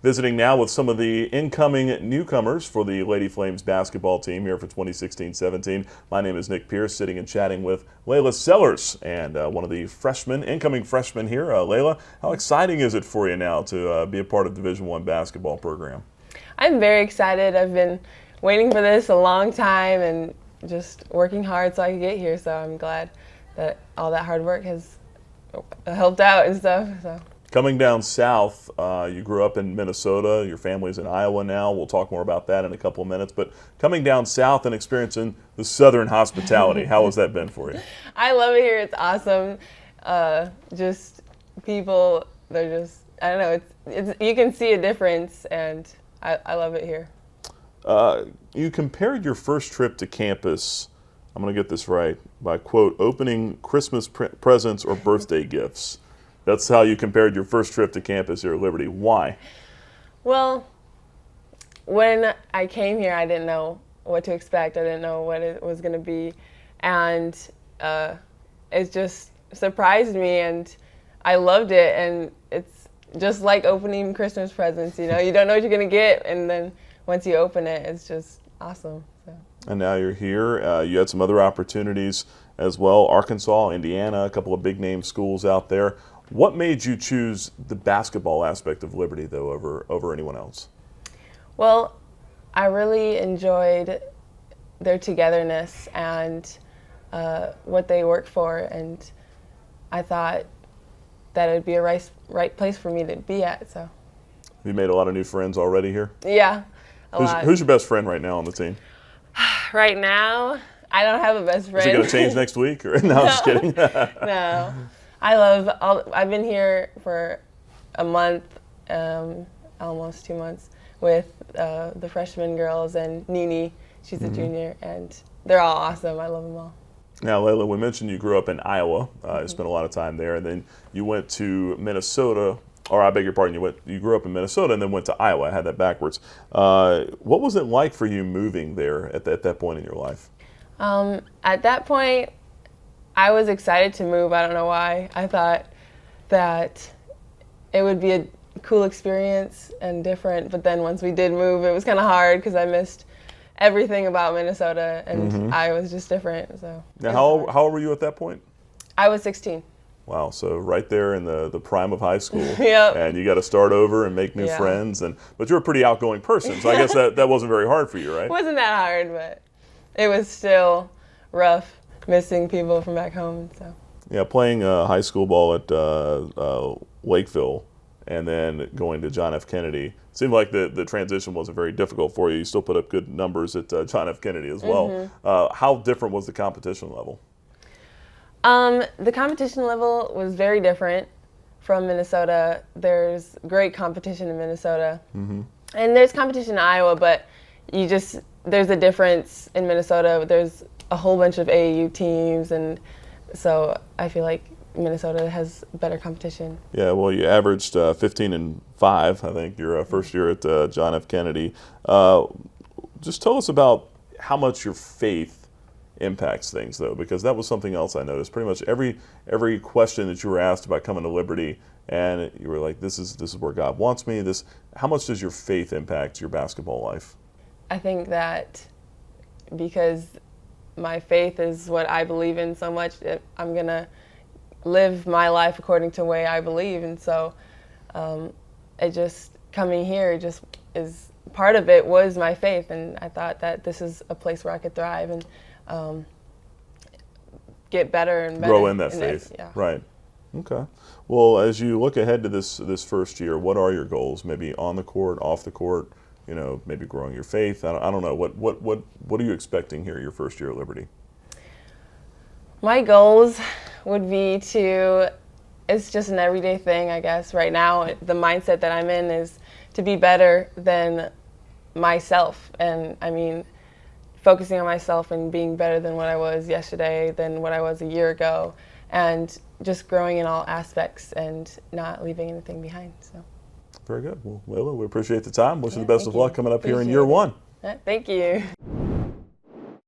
Visiting now with some of the incoming newcomers for the Lady Flames basketball team here for 2016-17. My name is Nick Pierce, sitting and chatting with Lela Sellers, and one of the incoming freshmen here. Lela, how exciting is it for you now to be a part of Division I basketball program? I'm very excited. I've been waiting for this a long time and just working hard so I could get here. So I'm glad that all that hard work has helped out and stuff. So. Coming down south, you grew up in Minnesota, your family's in Iowa now. We'll talk more about that in a couple of minutes. But coming down south and experiencing the Southern hospitality, how has that been for you? I love it here. It's awesome. Just people, they're just, I don't know, it's you can see a difference, and I love it here. You compared your first trip to campus, I'm going to get this right, by, quote, opening Christmas presents or birthday gifts. That's how you compared your first trip to campus here at Liberty. Why? Well, when I came here, I didn't know what to expect. I didn't know what it was going to be. And it just surprised me, and I loved it. And it's just like opening Christmas presents, you know. You don't know what you're going to get, and then once you open it, it's just awesome. So. And now you're here. You had some other opportunities as well, Arkansas, Indiana, a couple of big-name schools out there. What made you choose the basketball aspect of Liberty, though, over anyone else? Well, I really enjoyed their togetherness and what they work for, and I thought that it would be a right place for me to be at. So. Have you made a lot of new friends already here? Yeah, a lot. Who's your best friend right now on the team? Right now, I don't have a best friend. Is it going to change next week? Or no, I'm just kidding. No. I've been here for a month, almost 2 months, with the freshman girls and Nini, she's a junior, and they're all awesome. I love them all. Now, Lela, we mentioned you grew up in Iowa. You spent a lot of time there, and then you went to Minnesota, or I beg your pardon, you grew up in Minnesota and then went to Iowa. I had that backwards. What was it like for you moving there at that point in your life? At that point, I was excited to move. I don't know why. I thought that it would be a cool experience and different, but then once we did move, it was kind of hard because I missed everything about Minnesota, and I was just different. So. Now, how old were you at that point? I was 16. Wow, so right there in the prime of high school. Yep. And you got to start over and make new friends, but you're a pretty outgoing person, so I guess that wasn't very hard for you, right? It wasn't that hard, but it was still rough. Missing people from back home. So. Yeah, playing high school ball at Lakeville and then going to John F. Kennedy. It seemed like the transition wasn't very difficult for you. You still put up good numbers at John F. Kennedy as well. How different was the competition level? The competition level was very different from Minnesota. There's great competition in Minnesota. And there's competition in Iowa, but there's a difference in Minnesota. There's a whole bunch of AAU teams, and so I feel like Minnesota has better competition. Yeah, well, you averaged 15-5, I think, your first year at John F. Kennedy. Just tell us about how much your faith impacts things, though, because that was something else I noticed. Pretty much every question that you were asked about coming to Liberty, and you were like, this is where God wants me. How much does your faith impact your basketball life? I think that because my faith is what I believe in so much, I'm going to live my life according to the way I believe. And so coming here just is part of it was my faith. And I thought that this is a place where I could thrive and get better and better. Grow in that faith. Yeah. Right. Okay. Well, as you look ahead to this first year, what are your goals? Maybe on the court, off the court? You know, maybe growing your faith. I don't know. What are you expecting here your first year at Liberty? My goals would be it's just an everyday thing, I guess. Right now, the mindset that I'm in is to be better than myself. And I mean, focusing on myself and being better than what I was yesterday, than what I was a year ago, and just growing in all aspects and not leaving anything behind. So. Very good. Well, Lela, we appreciate the time. Wish you the best of luck coming up here in year one. Thank you.